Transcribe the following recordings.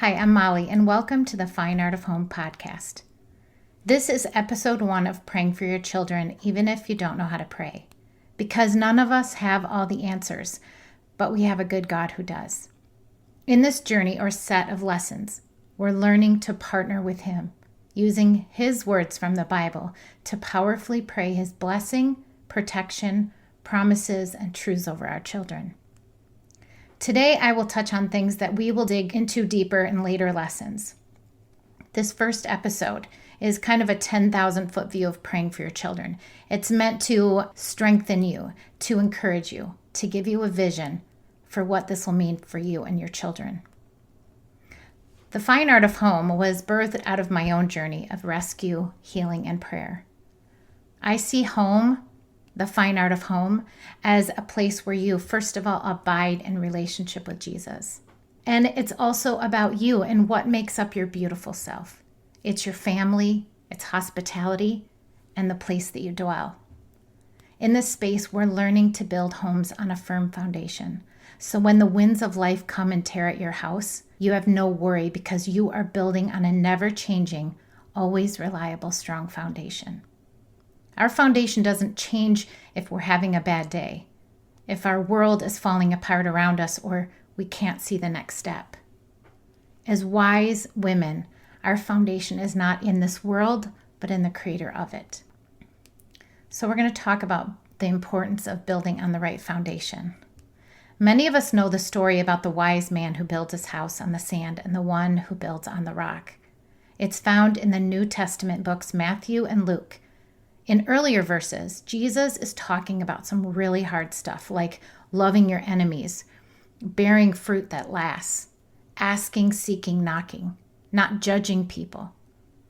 Hi, I'm Molly, and welcome to the Fine Art of Home podcast. This is episode 1 of Praying for Your Children, even if you don't know how to pray. Because none of us have all the answers, but we have a good God who does. In this journey or set of lessons, we're learning to partner with Him, using His words from the Bible to powerfully pray His blessing, protection, promises, and truths over our children. Today, I will touch on things that we will dig into deeper in later lessons. This first episode is kind of a 10,000-foot view of praying for your children. It's meant to strengthen you, to encourage you, to give you a vision for what this will mean for you and your children. The Fine Art of Home was birthed out of my own journey of rescue, healing, and prayer. I see home, the fine art of home, as a place where you, first of all, abide in relationship with Jesus. And it's also about you and what makes up your beautiful self. It's your family, it's hospitality, and the place that you dwell. In this space, we're learning to build homes on a firm foundation. So when the winds of life come and tear at your house, you have no worry because you are building on a never-changing, always reliable, strong foundation. Our foundation doesn't change if we're having a bad day, if our world is falling apart around us, or we can't see the next step. As wise women, our foundation is not in this world, but in the creator of it. So we're going to talk about the importance of building on the right foundation. Many of us know the story about the wise man who builds his house on the sand and the one who builds on the rock. It's found in the New Testament books Matthew and Luke. In earlier verses, Jesus is talking about some really hard stuff like loving your enemies, bearing fruit that lasts, asking, seeking, knocking, not judging people,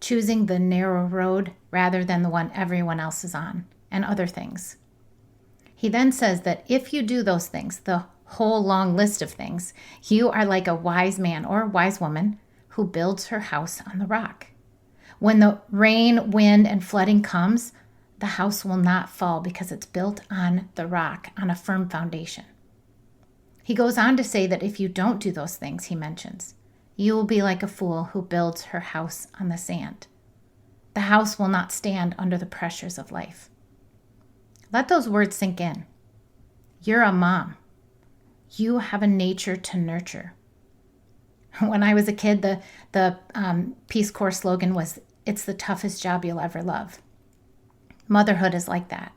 choosing the narrow road rather than the one everyone else is on, and other things. He then says that if you do those things, the whole long list of things, you are like a wise man or wise woman who builds her house on the rock. When the rain, wind, and flooding comes, the house will not fall because it's built on the rock, on a firm foundation. He goes on to say that if you don't do those things he mentions, you will be like a fool who builds her house on the sand. The house will not stand under the pressures of life. Let those words sink in. You're a mom. You have a nature to nurture. When I was a kid, the Peace Corps slogan was, "It's the toughest job you'll ever love." Motherhood is like that.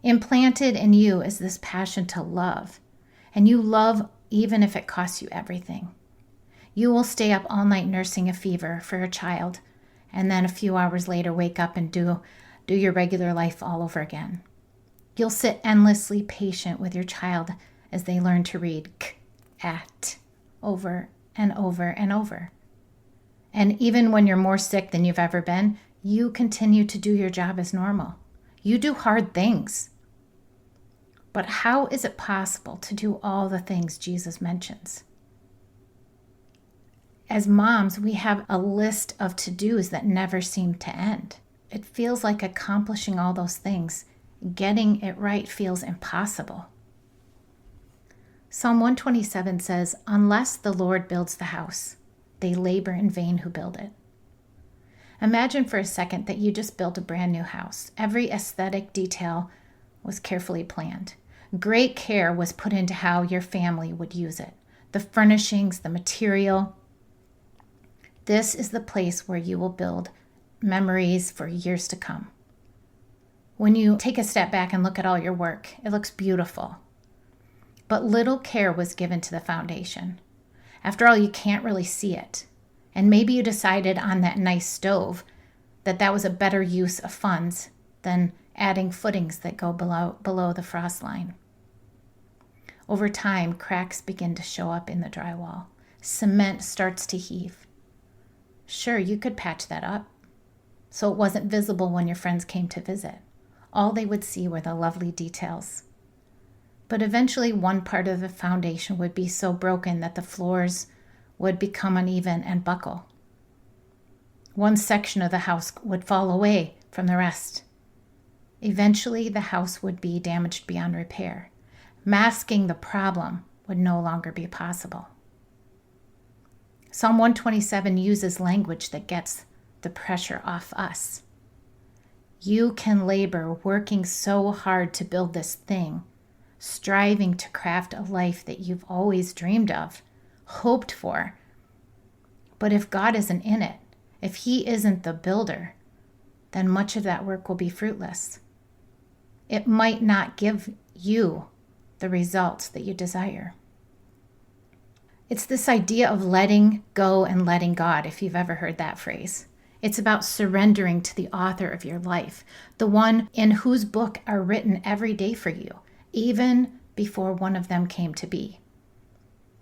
Implanted in you is this passion to love, and you love even if it costs you everything. You will stay up all night nursing a fever for a child, and then a few hours later wake up and do your regular life all over again. You'll sit endlessly patient with your child as they learn to read at over and over and over. And even when you're more sick than you've ever been, you continue to do your job as normal. You do hard things. But how is it possible to do all the things Jesus mentions? As moms, we have a list of to-dos that never seem to end. It feels like accomplishing all those things, getting it right feels impossible. Psalm 127 says, "Unless the Lord builds the house, they labor in vain who build it." Imagine for a second that you just built a brand new house. Every aesthetic detail was carefully planned. Great care was put into how your family would use it. The furnishings, the material. This is the place where you will build memories for years to come. When you take a step back and look at all your work, it looks beautiful. But little care was given to the foundation. After all, you can't really see it. And maybe you decided on that nice stove that was a better use of funds than adding footings that go below the frost line. Over time, cracks begin to show up in the drywall. Cement starts to heave. Sure, you could patch that up, so it wasn't visible when your friends came to visit. All they would see were the lovely details. But eventually, one part of the foundation would be so broken that the floors would become uneven and buckle. One section of the house would fall away from the rest. Eventually, the house would be damaged beyond repair. Masking the problem would no longer be possible. Psalm 127 uses language that gets the pressure off us. You can labor working so hard to build this thing, striving to craft a life that you've always dreamed of, hoped for. But if God isn't in it, if He isn't the builder, then much of that work will be fruitless. It might not give you the results that you desire. It's this idea of letting go and letting God, if you've ever heard that phrase. It's about surrendering to the author of your life, the one in whose book are written every day for you, even before one of them came to be.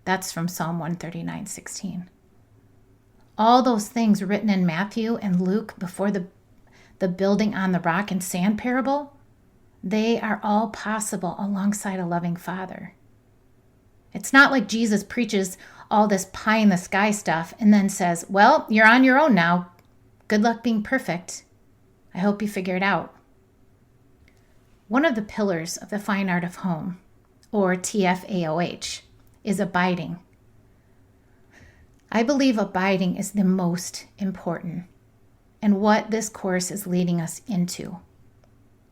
That's from Psalm 139:16. All those things written in Matthew and Luke before the building on the rock and sand parable, they are all possible alongside a loving Father. It's not like Jesus preaches all this pie in the sky stuff and then says, well, you're on your own now. Good luck being perfect. I hope you figure it out. One of the pillars of the fine art of home, or TFAOH, is abiding. I believe abiding is the most important and what this course is leading us into.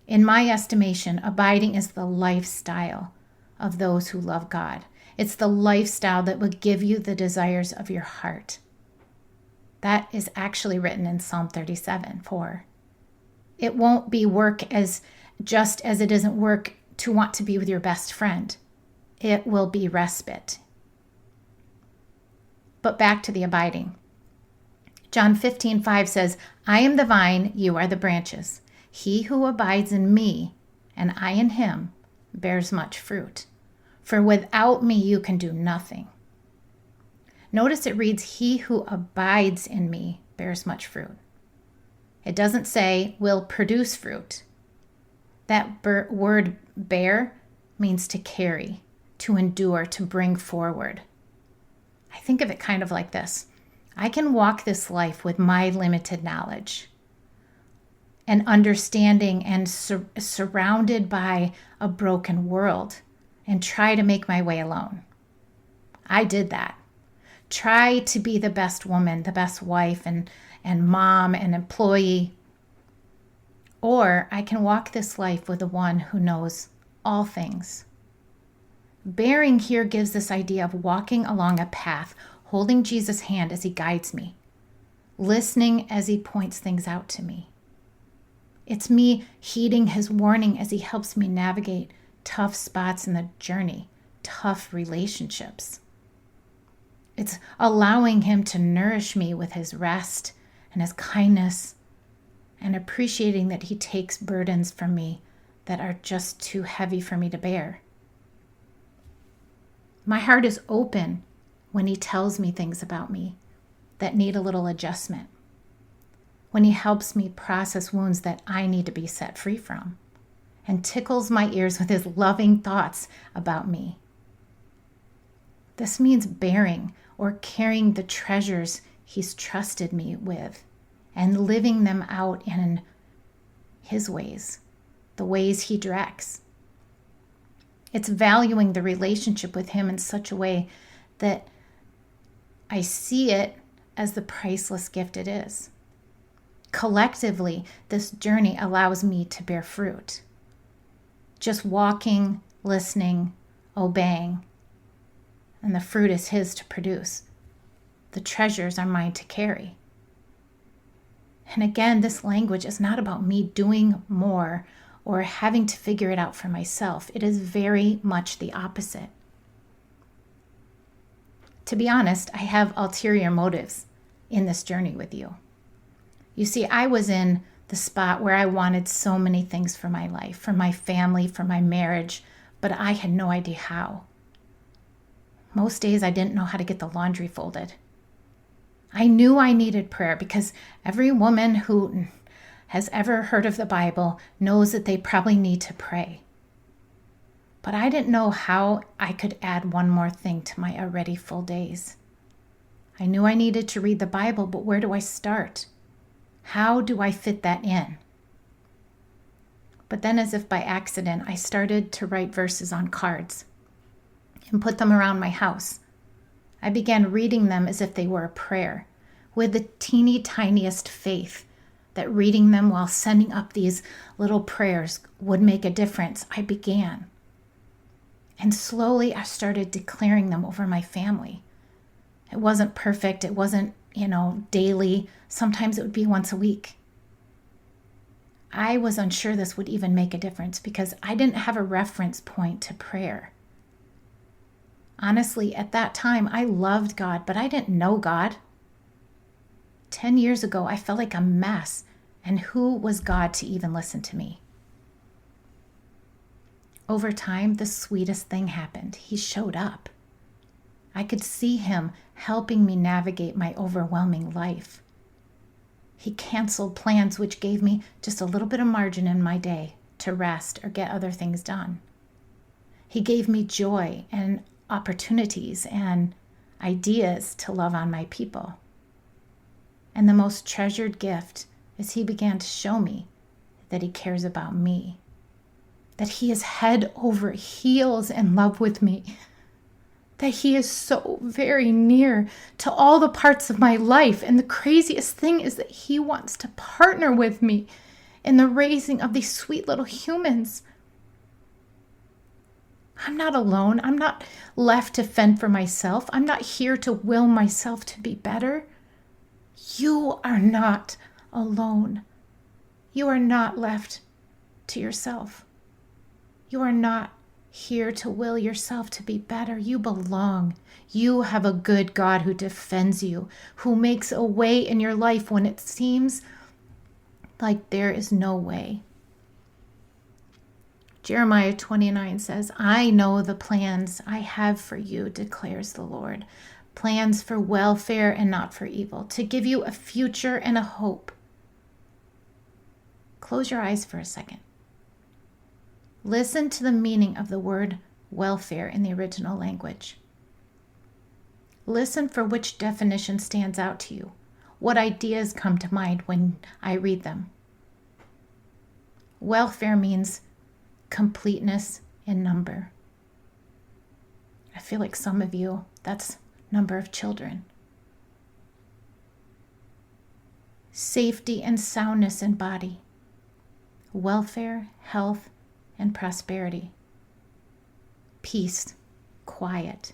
In my estimation, abiding is the lifestyle of those who love God. It's the lifestyle that will give you the desires of your heart. That is actually written in Psalm 37:4. It won't be work just as it isn't work to want to be with your best friend. It will be respite. But back to the abiding. John 15:5 says, I am the vine, you are the branches. He who abides in me, and I in him, bears much fruit. For without me you can do nothing. Notice it reads, he who abides in me bears much fruit. It doesn't say will produce fruit. That word bear means to carry, to endure, to bring forward. I think of it kind of like this. I can walk this life with my limited knowledge and understanding and surrounded by a broken world and try to make my way alone. I did that. Try to be the best woman, the best wife and mom and employee. Or I can walk this life with the one who knows all things. Bearing here gives this idea of walking along a path, holding Jesus' hand as he guides me, listening as he points things out to me. It's me heeding his warning as he helps me navigate tough spots in the journey, tough relationships. It's allowing him to nourish me with his rest and his kindness and appreciating that he takes burdens from me that are just too heavy for me to bear. My heart is open when he tells me things about me that need a little adjustment, when he helps me process wounds that I need to be set free from, and tickles my ears with his loving thoughts about me. This means bearing or carrying the treasures he's trusted me with and living them out in his ways, the ways he directs. It's valuing the relationship with him in such a way that I see it as the priceless gift it is. Collectively, this journey allows me to bear fruit. Just walking, listening, obeying, and the fruit is his to produce. The treasures are mine to carry. And again, this language is not about me doing more or having to figure it out for myself. It is very much the opposite. To be honest, I have ulterior motives in this journey with you. You see, I was in the spot where I wanted so many things for my life, for my family, for my marriage, but I had no idea how. Most days I didn't know how to get the laundry folded. I knew I needed prayer because every woman who has ever heard of the Bible knows that they probably need to pray. But I didn't know how I could add one more thing to my already full days. I knew I needed to read the Bible, but where do I start? How do I fit that in? But then, as if by accident, I started to write verses on cards and put them around my house. I began reading them as if they were a prayer, with the teeny tiniest faith that reading them while sending up these little prayers would make a difference. I began. And slowly I started declaring them over my family. It wasn't perfect. It wasn't, daily. Sometimes it would be once a week. I was unsure this would even make a difference because I didn't have a reference point to prayer. Honestly, at that time, I loved God, but I didn't know God. 10 years ago, I felt like a mess, and who was God to even listen to me? Over time, the sweetest thing happened. He showed up. I could see him helping me navigate my overwhelming life. He canceled plans which gave me just a little bit of margin in my day to rest or get other things done. He gave me joy and opportunities and ideas to love on my people. And the most treasured gift is he began to show me that he cares about me, that he is head over heels in love with me, that he is so very near to all the parts of my life. And the craziest thing is that he wants to partner with me in the raising of these sweet little humans. I'm not alone. I'm not left to fend for myself. I'm not here to will myself to be better. You are not alone. You are not left to yourself. You are not here to will yourself to be better. You belong. You have a good God who defends you, who makes a way in your life when it seems like there is no way. Jeremiah 29 says, I know the plans I have for you, declares the Lord. Plans for welfare and not for evil, to give you a future and a hope. Close your eyes for a second. Listen to the meaning of the word welfare in the original language. Listen for which definition stands out to you. What ideas come to mind when I read them? Welfare means completeness in number. I feel like some of you, that's number of children. Safety and soundness in body. Welfare, health, and prosperity. Peace, quiet,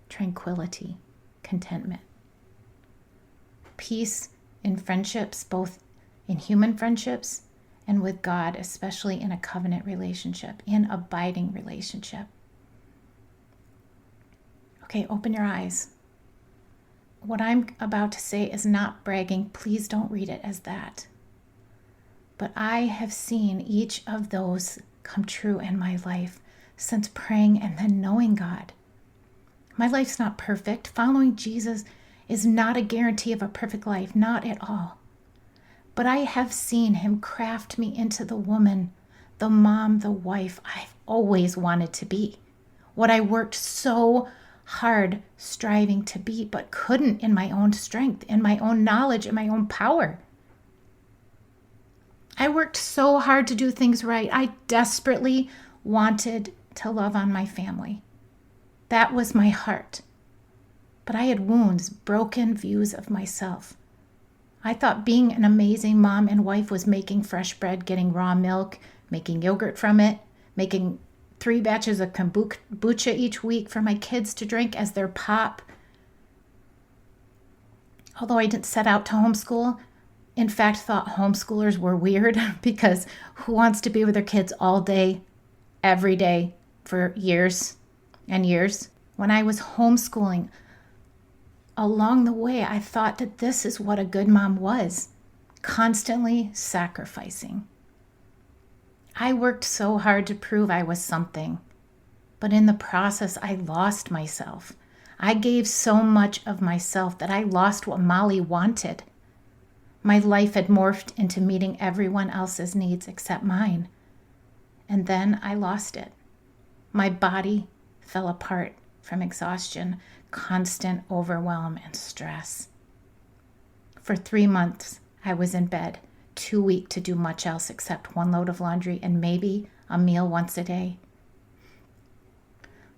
tranquility, contentment. Peace in friendships, both in human friendships and with God, especially in a covenant relationship, in abiding relationship. Okay, open your eyes. What I'm about to say is not bragging. Please don't read it as that. But I have seen each of those come true in my life since praying and then knowing God. My life's not perfect. Following Jesus is not a guarantee of a perfect life, not at all. But I have seen him craft me into the woman, the mom, the wife I've always wanted to be. What I worked so hard striving to be, but couldn't in my own strength, in my own knowledge, in my own power. I worked so hard to do things right. I desperately wanted to love on my family. That was my heart. But I had wounds, broken views of myself. I thought being an amazing mom and wife was making fresh bread, getting raw milk, making yogurt from it, making 3 batches of kombucha each week for my kids to drink as their pop. Although I didn't set out to homeschool, in fact, thought homeschoolers were weird because who wants to be with their kids all day, every day, for years and years? When I was homeschooling, along the way, I thought that this is what a good mom was, constantly sacrificing. I worked so hard to prove I was something, but in the process, I lost myself. I gave so much of myself that I lost what Molly wanted. My life had morphed into meeting everyone else's needs except mine. And then I lost it. My body fell apart from exhaustion, constant overwhelm, and stress. For 3 months, I was in bed, too weak to do much else except 1 load of laundry and maybe a meal once a day.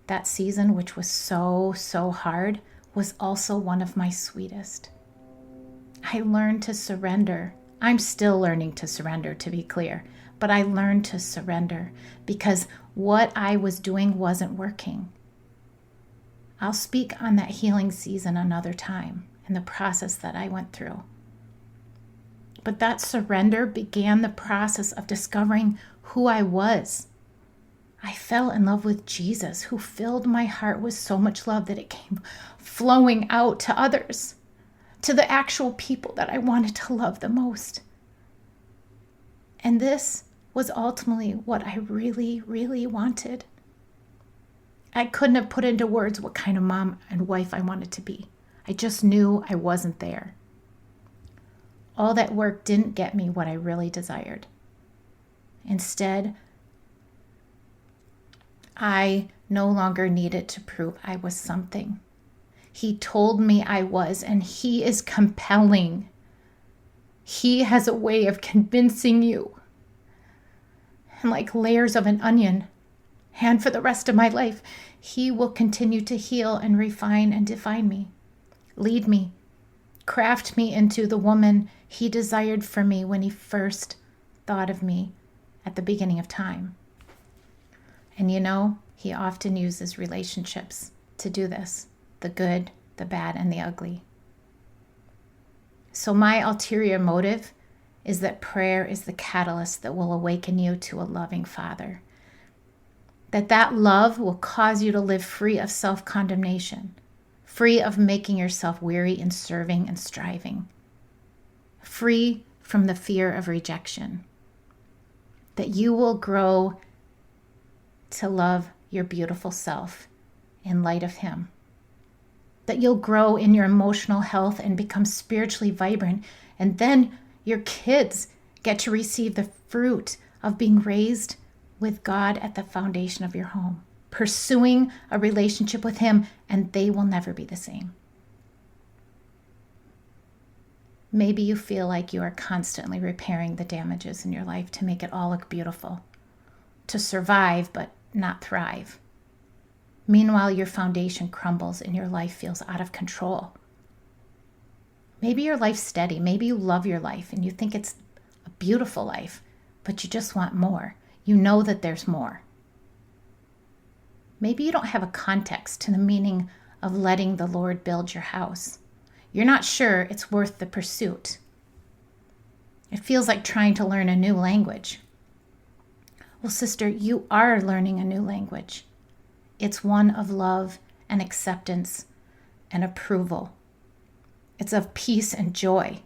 That season, which was so hard, was also one of my sweetest. I learned to surrender. I'm still learning to surrender, to be clear, but I learned to surrender because what I was doing wasn't working. I'll speak on that healing season another time and the process that I went through. But that surrender began the process of discovering who I was. I fell in love with Jesus, who filled my heart with so much love that it came flowing out to others, to the actual people that I wanted to love the most. And this was ultimately what I really, really wanted. I couldn't have put into words what kind of mom and wife I wanted to be. I just knew I wasn't there. All that work didn't get me what I really desired. Instead, I no longer needed to prove I was something. He told me I was, and he is compelling. He has a way of convincing you. And like layers of an onion, and for the rest of my life, he will continue to heal and refine and define me, lead me, craft me into the woman he desired for me when he first thought of me at the beginning of time. And you know, he often uses relationships to do this, the good, the bad, and the ugly. So my ulterior motive is that prayer is the catalyst that will awaken you to a loving Father. That love will cause you to live free of self-condemnation, free of making yourself weary in serving and striving, free from the fear of rejection. That you will grow to love your beautiful self in light of him. That you'll grow in your emotional health and become spiritually vibrant, and then your kids get to receive the fruit of being raised with God at the foundation of your home, pursuing a relationship with him, and they will never be the same. Maybe you feel like you are constantly repairing the damages in your life to make it all look beautiful, to survive but not thrive. Meanwhile, your foundation crumbles and your life feels out of control. Maybe your life's steady. Maybe you love your life and you think it's a beautiful life, but you just want more. You know that there's more. Maybe you don't have a context to the meaning of letting the Lord build your house. You're not sure it's worth the pursuit. It feels like trying to learn a new language. Well, sister, you are learning a new language. It's one of love and acceptance and approval. It's of peace and joy.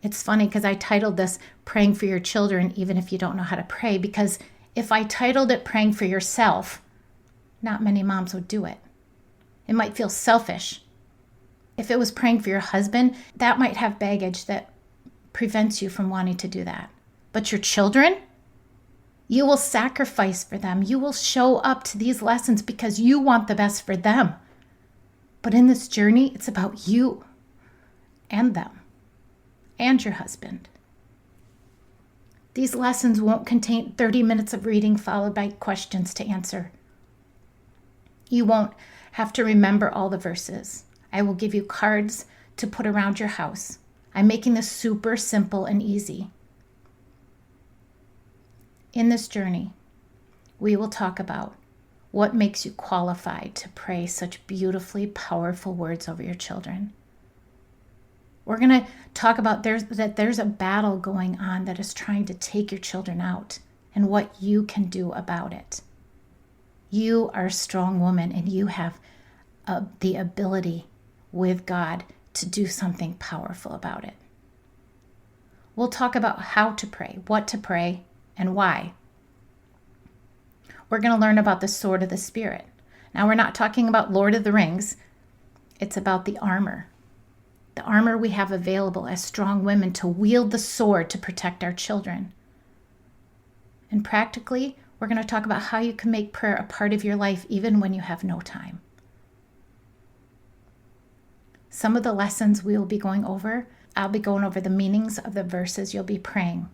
It's funny because I titled this Praying for Your Children Even If You Don't Know How to Pray, because if I titled it Praying for Yourself, not many moms would do it. It might feel selfish. If it was praying for your husband, that might have baggage that prevents you from wanting to do that. But your children, you will sacrifice for them. You will show up to these lessons because you want the best for them. But in this journey, it's about you and them and your husband. These lessons won't contain 30 minutes of reading followed by questions to answer. You won't have to remember all the verses. I will give you cards to put around your house. I'm making this super simple and easy. In this journey, we will talk about what makes you qualified to pray such beautifully powerful words over your children. We're going to talk about that there's a battle going on that is trying to take your children out and what you can do about it. You are a strong woman and you have the ability with God to do something powerful about it. We'll talk about how to pray, what to pray, and why. We're going to learn about the sword of the Spirit. Now, we're not talking about Lord of the Rings. It's about the armor we have available as strong women to wield the sword to protect our children. And practically, we're going to talk about how you can make prayer a part of your life even when you have no time. Some of the lessons we will be going over, I'll be going over the meanings of the verses you'll be praying.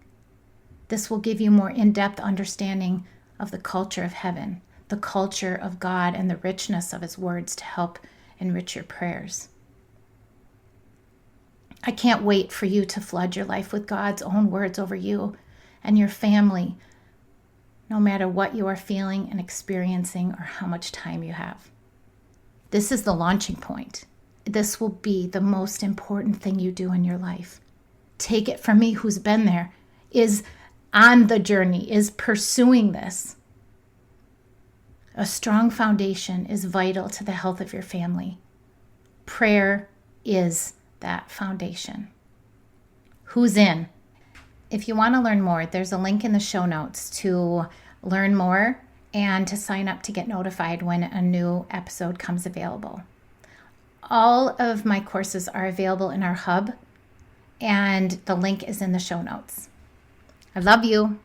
This will give you more in-depth understanding of the culture of heaven, the culture of God and the richness of His words to help enrich your prayers. I can't wait for you to flood your life with God's own words over you and your family, no matter what you are feeling and experiencing or how much time you have. This is the launching point. This will be the most important thing you do in your life. Take it from me, who's been there, is on the journey, is pursuing this. A strong foundation is vital to the health of your family. Prayer is that foundation. Who's in? If you want to learn more, there's a link in the show notes to learn more and to sign up to get notified when a new episode comes available. All of my courses are available in our hub, and the link is in the show notes. I love you.